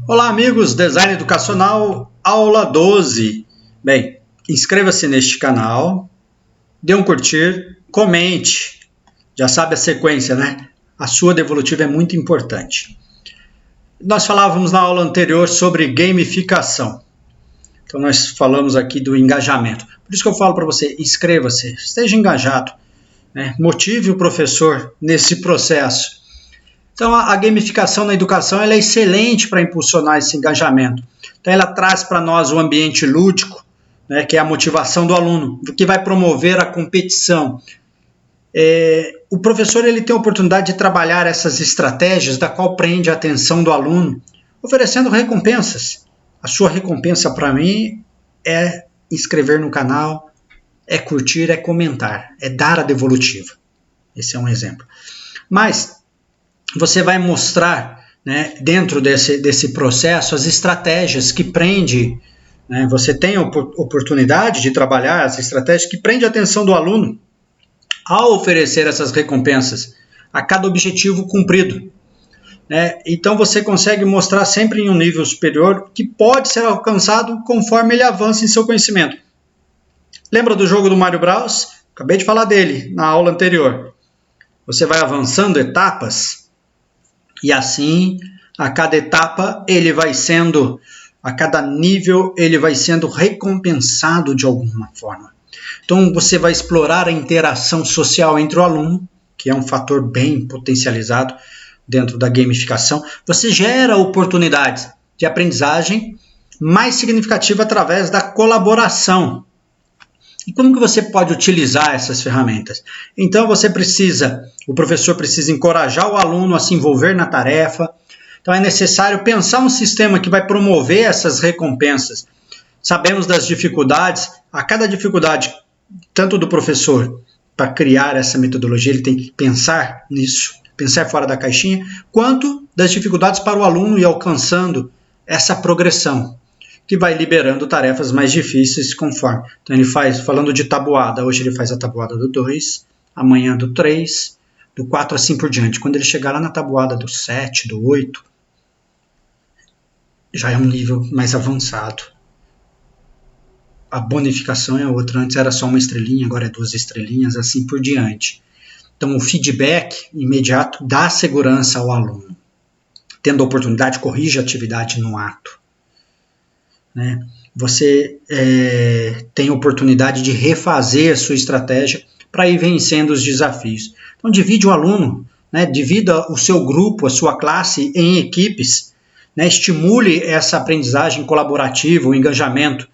Olá, amigos, Design Educacional, aula 12. Bem, inscreva-se neste canal, dê um curtir, comente. Já sabe a sequência, né? A sua devolutiva é muito importante. Nós falávamos na aula anterior sobre gamificação. Então, nós falamos aqui do engajamento. Por isso que eu falo para você, inscreva-se, esteja engajado, né? Motive o professor nesse processo. Então, a gamificação na educação ela é excelente para impulsionar esse engajamento. Então, ela traz para nós o ambiente lúdico, né, que é a motivação do aluno, que vai promover a competição. O professor ele tem a oportunidade de trabalhar essas estratégias da qual prende a atenção do aluno, oferecendo recompensas. A sua recompensa para mim é inscrever no canal, é curtir, é comentar, é dar a devolutiva. Esse é um exemplo. Mas você vai mostrar, né, dentro desse processo as estratégias que prende, né, você tem a oportunidade de trabalhar as estratégias que prende a atenção do aluno ao oferecer essas recompensas a cada objetivo cumprido. Né? Então você consegue mostrar sempre em um nível superior que pode ser alcançado conforme ele avança em seu conhecimento. Lembra do jogo do Mario Bros? Acabei de falar dele na aula anterior. Você vai avançando etapas e assim, a cada etapa, a cada nível, ele vai sendo recompensado de alguma forma. Então, você vai explorar a interação social entre o aluno, que é um fator bem potencializado dentro da gamificação. Você gera oportunidades de aprendizagem mais significativa através da colaboração. E como que você pode utilizar essas ferramentas? Então o professor precisa encorajar o aluno a se envolver na tarefa. Então é necessário pensar um sistema que vai promover essas recompensas. Sabemos das dificuldades, a cada dificuldade, tanto do professor para criar essa metodologia, ele tem que pensar nisso, pensar fora da caixinha, quanto das dificuldades para o aluno ir alcançando essa progressão, que vai liberando tarefas mais difíceis conforme. Então ele faz, falando de tabuada, hoje ele faz a tabuada do 2, amanhã do 3, do 4 assim por diante. Quando ele chegar lá na tabuada do 7, do 8, já é um nível mais avançado. A bonificação é outra, antes era só uma estrelinha, agora é 2 estrelinhas, assim por diante. Então o feedback imediato dá segurança ao aluno. Tendo a oportunidade, corrige a atividade no ato. Né? Você tem a oportunidade de refazer a sua estratégia para ir vencendo os desafios. Então, divide o aluno, né? Divida o seu grupo, a sua classe em equipes, né? Estimule essa aprendizagem colaborativa, o engajamento.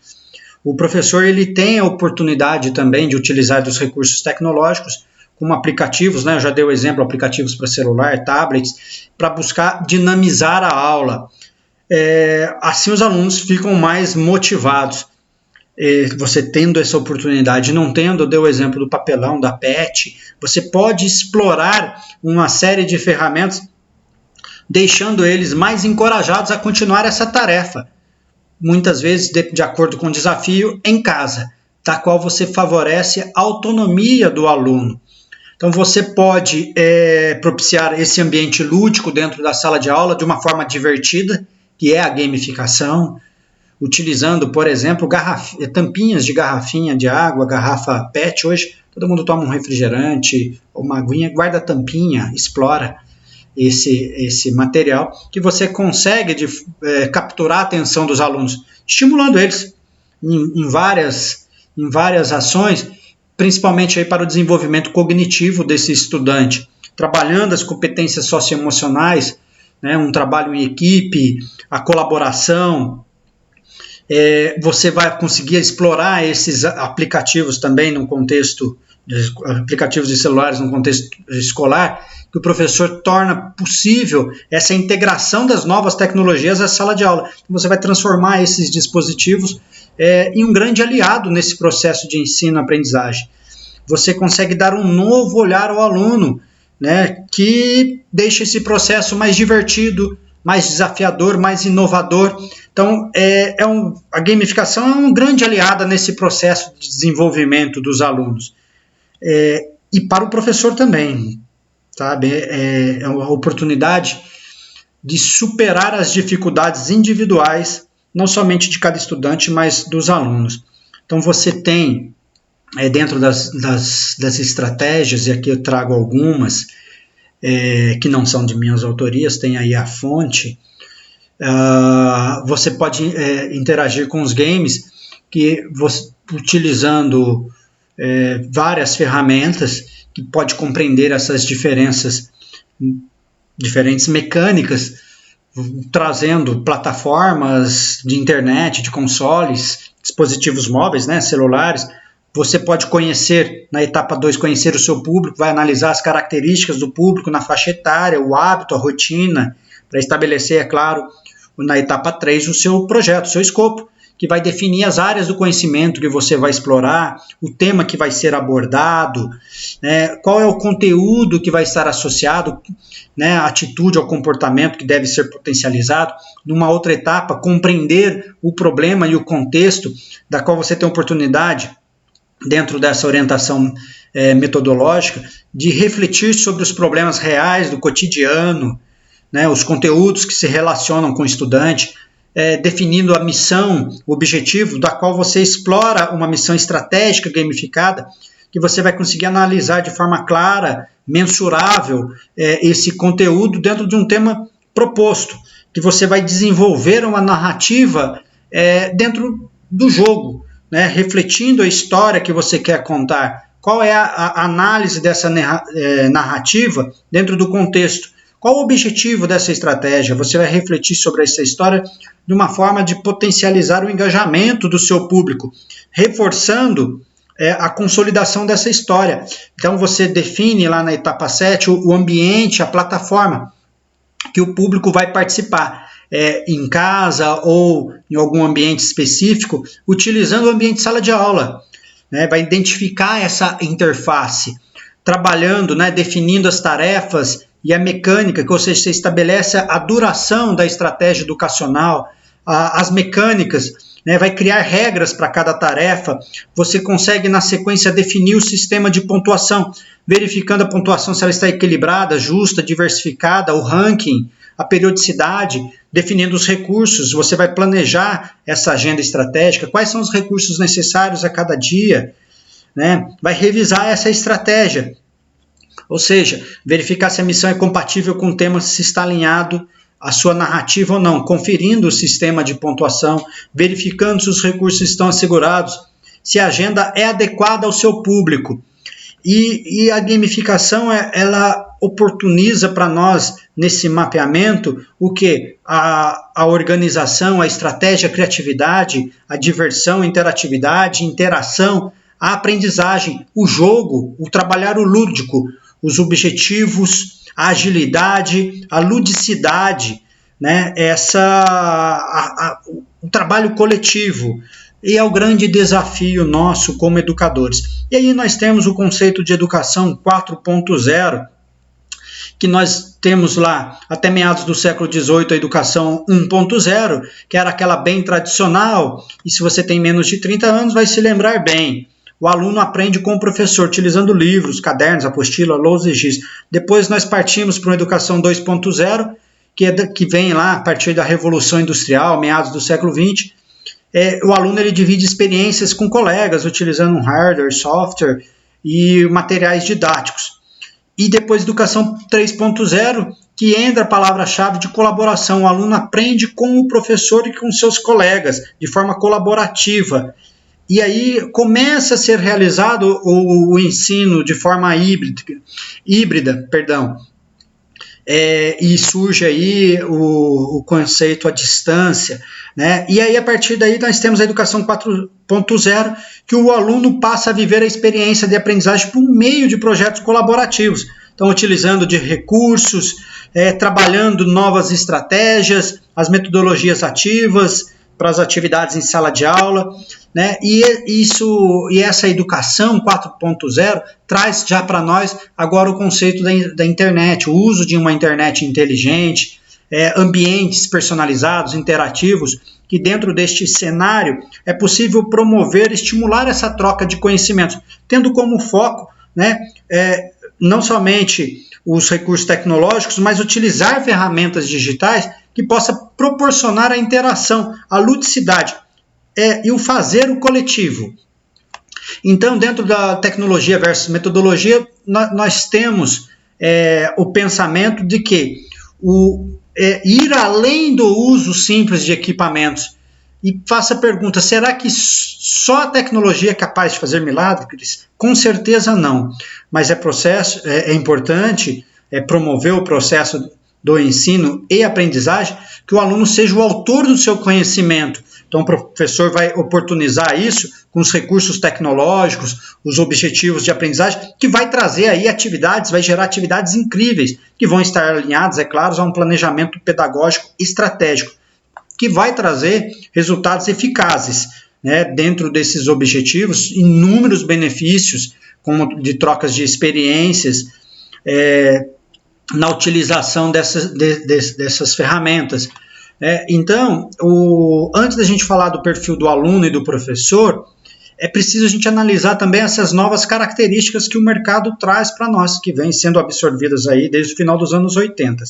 O professor ele tem a oportunidade também de utilizar dos recursos tecnológicos, como aplicativos, né? Eu já dei o exemplo, aplicativos para celular, tablets, para buscar dinamizar a aula. Assim os alunos ficam mais motivados. Você tendo essa oportunidade, não tendo, eu dei o exemplo do papelão, da PET, você pode explorar uma série de ferramentas, deixando eles mais encorajados a continuar essa tarefa, muitas vezes de acordo com o desafio em casa, da qual você favorece a autonomia do aluno. Então você pode propiciar esse ambiente lúdico dentro da sala de aula de uma forma divertida, que é a gamificação, utilizando, por exemplo, tampinhas de garrafinha de água, garrafa PET. Hoje todo mundo toma um refrigerante ou uma aguinha, guarda a tampinha, explora esse material, que você consegue capturar a atenção dos alunos, estimulando eles em várias ações, principalmente aí para o desenvolvimento cognitivo desse estudante, trabalhando as competências socioemocionais, né, um trabalho em equipe, a colaboração. Você vai conseguir explorar esses aplicativos também no contexto, aplicativos de celulares no contexto escolar, que o professor torna possível essa integração das novas tecnologias à sala de aula. Você vai transformar esses dispositivos em um grande aliado nesse processo de ensino-aprendizagem. Você consegue dar um novo olhar ao aluno, né, que deixa esse processo mais divertido, mais desafiador, mais inovador. Então, a gamificação é uma grande aliada nesse processo de desenvolvimento dos alunos. E para o professor também, sabe? É uma oportunidade de superar as dificuldades individuais, não somente de cada estudante, mas dos alunos. Então você tem, dentro das estratégias, e aqui eu trago algumas, que não são de minhas autorias, tem aí a fonte, você pode interagir com os games utilizando várias ferramentas que pode compreender essas diferentes mecânicas, trazendo plataformas de internet, de consoles, dispositivos móveis, né, celulares. Você pode conhecer, na etapa 2, conhecer o seu público, vai analisar as características do público na faixa etária, o hábito, a rotina, para estabelecer, é claro, na etapa 3, o seu projeto, o seu escopo, que vai definir as áreas do conhecimento que você vai explorar, o tema que vai ser abordado, qual é o conteúdo que vai estar associado, a atitude ou comportamento que deve ser potencializado. Numa outra etapa, compreender o problema e o contexto da qual você tem oportunidade, dentro dessa orientação metodológica, de refletir sobre os problemas reais do cotidiano, os conteúdos que se relacionam com o estudante, definindo a missão, o objetivo, da qual você explora uma missão estratégica gamificada, que você vai conseguir analisar de forma clara, mensurável, esse conteúdo dentro de um tema proposto, que você vai desenvolver uma narrativa dentro do jogo, refletindo a história que você quer contar. Qual é a análise dessa narrativa dentro do contexto? Qual o objetivo dessa estratégia? Você vai refletir sobre essa história de uma forma de potencializar o engajamento do seu público, reforçando a consolidação dessa história. Então você define lá na etapa 7 o ambiente, a plataforma que o público vai participar, em casa ou em algum ambiente específico, utilizando o ambiente sala de aula. Vai identificar essa interface, trabalhando, definindo as tarefas e a mecânica, ou seja, você estabelece a duração da estratégia educacional, as mecânicas, vai criar regras para cada tarefa. Você consegue, na sequência, definir o sistema de pontuação, verificando a pontuação se ela está equilibrada, justa, diversificada, o ranking, a periodicidade, definindo os recursos. Você vai planejar essa agenda estratégica, quais são os recursos necessários a cada dia, vai revisar essa estratégia. Ou seja, verificar se a missão é compatível com o tema, se está alinhado à sua narrativa ou não, conferindo o sistema de pontuação, verificando se os recursos estão assegurados, se a agenda é adequada ao seu público. E a gamificação, ela oportuniza para nós, nesse mapeamento, o que? A organização, a estratégia, a criatividade, a diversão, a interatividade, interação, a aprendizagem, o jogo, o trabalhar o lúdico, os objetivos, a agilidade, a ludicidade, o trabalho coletivo. E é o grande desafio nosso como educadores. E aí nós temos o conceito de educação 4.0, que nós temos lá até meados do século XVIII a educação 1.0, que era aquela bem tradicional, e se você tem menos de 30 anos vai se lembrar bem. O aluno aprende com o professor, utilizando livros, cadernos, apostila, lousa e giz. Depois nós partimos para uma educação 2.0, que vem lá a partir da Revolução Industrial, meados do século XX. O aluno ele divide experiências com colegas, utilizando um hardware, software e materiais didáticos. E depois educação 3.0, que entra a palavra-chave de colaboração. O aluno aprende com o professor e com seus colegas, de forma colaborativa. E aí começa a ser realizado o ensino de forma híbrida, e surge aí o conceito à distância, E aí a partir daí nós temos a educação 4.0, que o aluno passa a viver a experiência de aprendizagem por meio de projetos colaborativos, então utilizando de recursos, trabalhando novas estratégias, as metodologias ativas para as atividades em sala de aula, E essa educação 4.0 traz já para nós agora o conceito da internet, o uso de uma internet inteligente, ambientes personalizados, interativos, que dentro deste cenário é possível promover, estimular essa troca de conhecimentos, tendo como foco não somente os recursos tecnológicos, mas utilizar ferramentas digitais que possa proporcionar a interação, a ludicidade e o fazer o coletivo. Então, dentro da tecnologia versus metodologia, nós temos o pensamento de que ir além do uso simples de equipamentos. E faça a pergunta, será que só a tecnologia é capaz de fazer milagres? Com certeza não, mas é importante promover o processo do ensino e aprendizagem, que o aluno seja o autor do seu conhecimento. Então o professor vai oportunizar isso com os recursos tecnológicos, os objetivos de aprendizagem, que vai trazer aí atividades, vai gerar atividades incríveis, que vão estar alinhadas, é claro, a um planejamento pedagógico estratégico, que vai trazer resultados eficazes, né, dentro desses objetivos, inúmeros benefícios, como de trocas de experiências, na utilização dessas ferramentas. Então, antes da gente falar do perfil do aluno e do professor, é preciso a gente analisar também essas novas características que o mercado traz para nós, que vêm sendo absorvidas aí desde o final dos anos 80.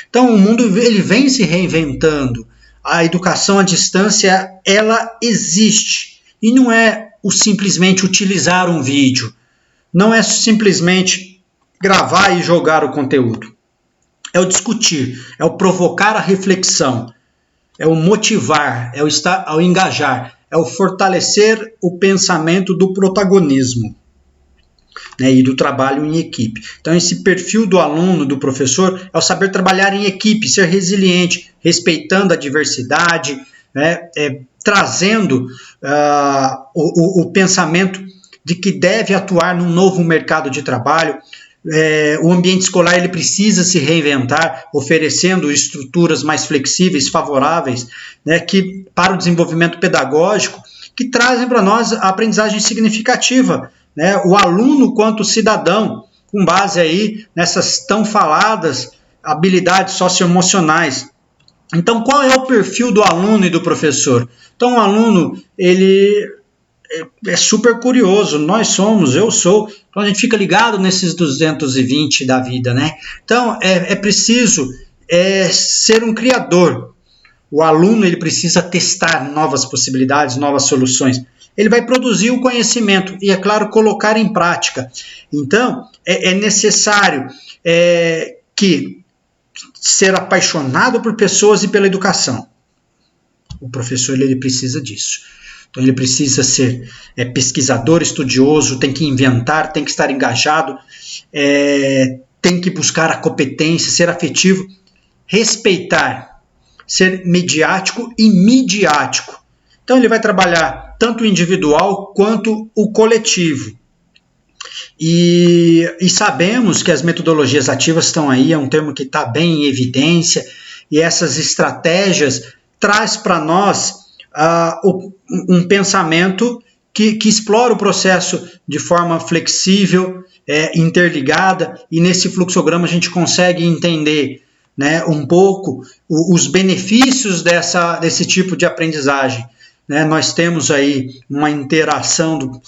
Então, o mundo ele vem se reinventando. A educação à distância, ela existe. E não é simplesmente utilizar um vídeo. Não é simplesmente gravar e jogar o conteúdo. É o discutir, é o provocar a reflexão, é o motivar, é o engajar, é o fortalecer o pensamento do protagonismo, né, e do trabalho em equipe. Então, esse perfil do aluno, do professor, é o saber trabalhar em equipe, ser resiliente, respeitando a diversidade, né, trazendo o pensamento de que deve atuar num novo mercado de trabalho. O ambiente escolar ele precisa se reinventar, oferecendo estruturas mais flexíveis, favoráveis, né, para o desenvolvimento pedagógico, que trazem para nós a aprendizagem significativa, né, o aluno quanto cidadão, com base aí nessas tão faladas habilidades socioemocionais. Então, qual é o perfil do aluno e do professor? Então, o aluno, ele é super curioso, eu sou, então a gente fica ligado nesses 220 da vida, né? Então, é preciso ser um criador. O aluno, ele precisa testar novas possibilidades, novas soluções. Ele vai produzir o conhecimento e, é claro, colocar em prática. Então, é necessário que ser apaixonado por pessoas e pela educação. O professor ele precisa disso. Então, ele precisa ser pesquisador, estudioso, tem que inventar, tem que estar engajado, tem que buscar a competência, ser afetivo, respeitar, ser mediático e midiático. Então, ele vai trabalhar tanto o individual quanto o coletivo. E sabemos que as metodologias ativas estão aí, é um termo que está bem em evidência, e essas estratégias traz para nós um pensamento que explora o processo de forma flexível, interligada, e nesse fluxograma a gente consegue entender, né, um pouco os benefícios desse tipo de aprendizagem. Né? Nós temos aí uma interação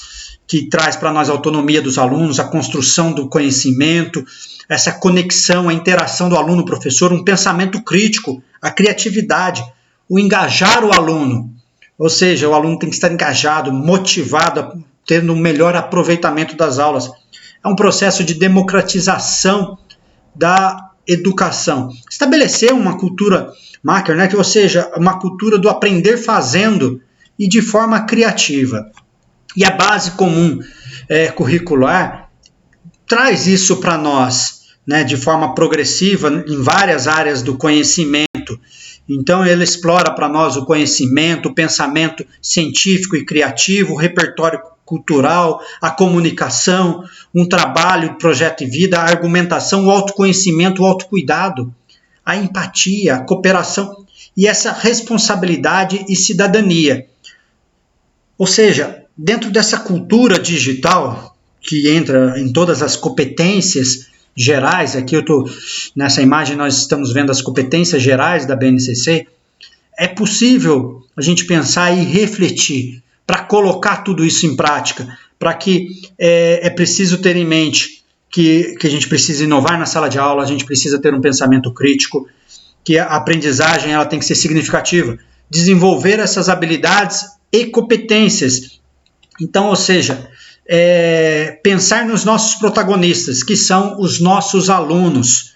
que traz para nós a autonomia dos alunos, a construção do conhecimento, essa conexão, a interação do aluno-professor, um pensamento crítico, a criatividade, o engajar o aluno. Ou seja, o aluno tem que estar engajado, motivado, tendo um melhor aproveitamento das aulas. É um processo de democratização da educação. Estabelecer uma cultura maker, né, ou seja, uma cultura do aprender fazendo e de forma criativa. E a base comum curricular traz isso para nós, né, de forma progressiva em várias áreas do conhecimento. Então, ele explora para nós o conhecimento, o pensamento científico e criativo, o repertório cultural, a comunicação, um trabalho, projeto de vida, a argumentação, o autoconhecimento, o autocuidado, a empatia, a cooperação e essa responsabilidade e cidadania. Ou seja, dentro dessa cultura digital, que entra em todas as competências gerais, aqui nessa imagem nós estamos vendo as competências gerais da BNCC, é possível a gente pensar e refletir para colocar tudo isso em prática, para que é preciso ter em mente que a gente precisa inovar na sala de aula, a gente precisa ter um pensamento crítico, que a aprendizagem ela tem que ser significativa, desenvolver essas habilidades e competências. Então, ou seja, pensar nos nossos protagonistas, que são os nossos alunos.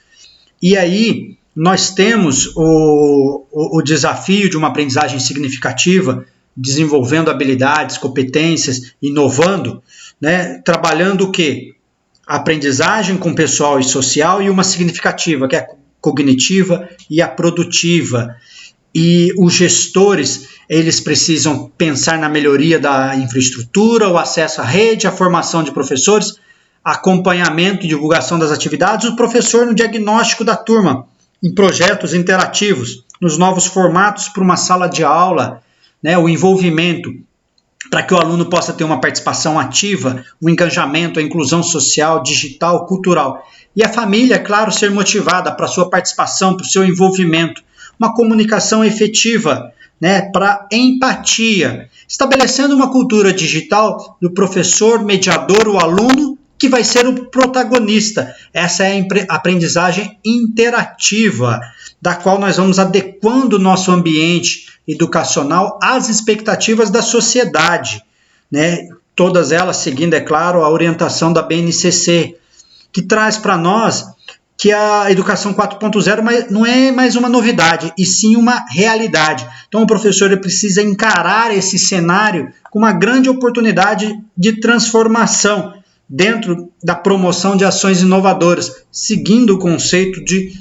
E aí nós temos o desafio de uma aprendizagem significativa, desenvolvendo habilidades, competências, inovando, né? Trabalhando o quê? A aprendizagem com pessoal e social e uma significativa, que é a cognitiva e a produtiva. E os gestores, eles precisam pensar na melhoria da infraestrutura, o acesso à rede, a formação de professores, acompanhamento e divulgação das atividades, o professor no diagnóstico da turma, em projetos interativos, nos novos formatos para uma sala de aula, né, o envolvimento, para que o aluno possa ter uma participação ativa, o engajamento, a inclusão social, digital, cultural. E a família, claro, ser motivada para a sua participação, para o seu envolvimento, uma comunicação efetiva, né, para empatia, estabelecendo uma cultura digital do professor, mediador, o aluno, que vai ser o protagonista. Essa é a aprendizagem interativa, da qual nós vamos adequando o nosso ambiente educacional às expectativas da sociedade, né? Todas elas seguindo, é claro, a orientação da BNCC, que traz para nós que a educação 4.0 não é mais uma novidade, e sim uma realidade. Então o professor ele precisa encarar esse cenário com uma grande oportunidade de transformação dentro da promoção de ações inovadoras, seguindo o conceito de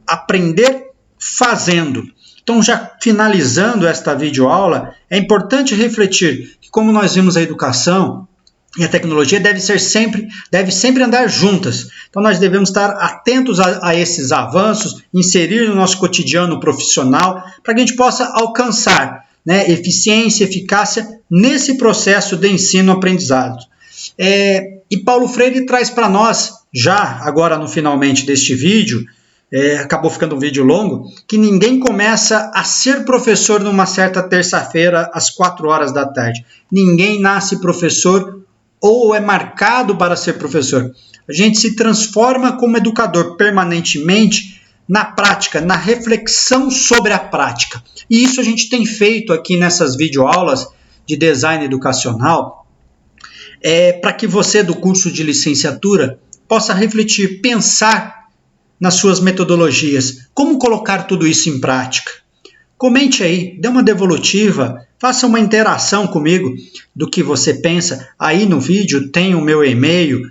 aprender fazendo. Então, já finalizando esta videoaula, é importante refletir que, como nós vimos, a educação e a tecnologia deve sempre andar juntas. Então, nós devemos estar atentos a esses avanços, inserir no nosso cotidiano profissional, para que a gente possa alcançar, né, eficiência, eficácia nesse processo de ensino-aprendizado. E Paulo Freire traz para nós, já agora no finalmente deste vídeo, acabou ficando um vídeo longo, que ninguém começa a ser professor numa certa terça-feira às 4 horas da tarde. Ninguém nasce professor ou é marcado para ser professor. A gente se transforma como educador permanentemente na prática, na reflexão sobre a prática. E isso a gente tem feito aqui nessas videoaulas de design educacional, para que você do curso de licenciatura possa refletir, pensar nas suas metodologias, como colocar tudo isso em prática. Comente aí, dê uma devolutiva, faça uma interação comigo do que você pensa. Aí no vídeo tem o meu e-mail,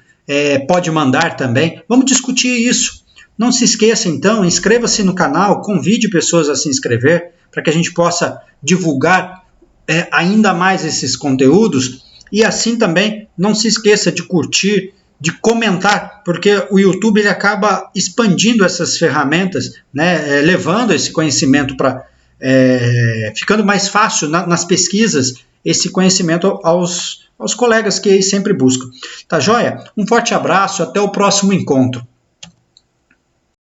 pode mandar também. Vamos discutir isso. Não se esqueça então, inscreva-se no canal, convide pessoas a se inscrever, para que a gente possa divulgar ainda mais esses conteúdos. E assim também, não se esqueça de curtir, de comentar, porque o YouTube ele acaba expandindo essas ferramentas, né, levando esse conhecimento para... ficando mais fácil nas pesquisas, esse conhecimento aos colegas que sempre buscam. Tá joia? Um forte abraço, até o próximo encontro.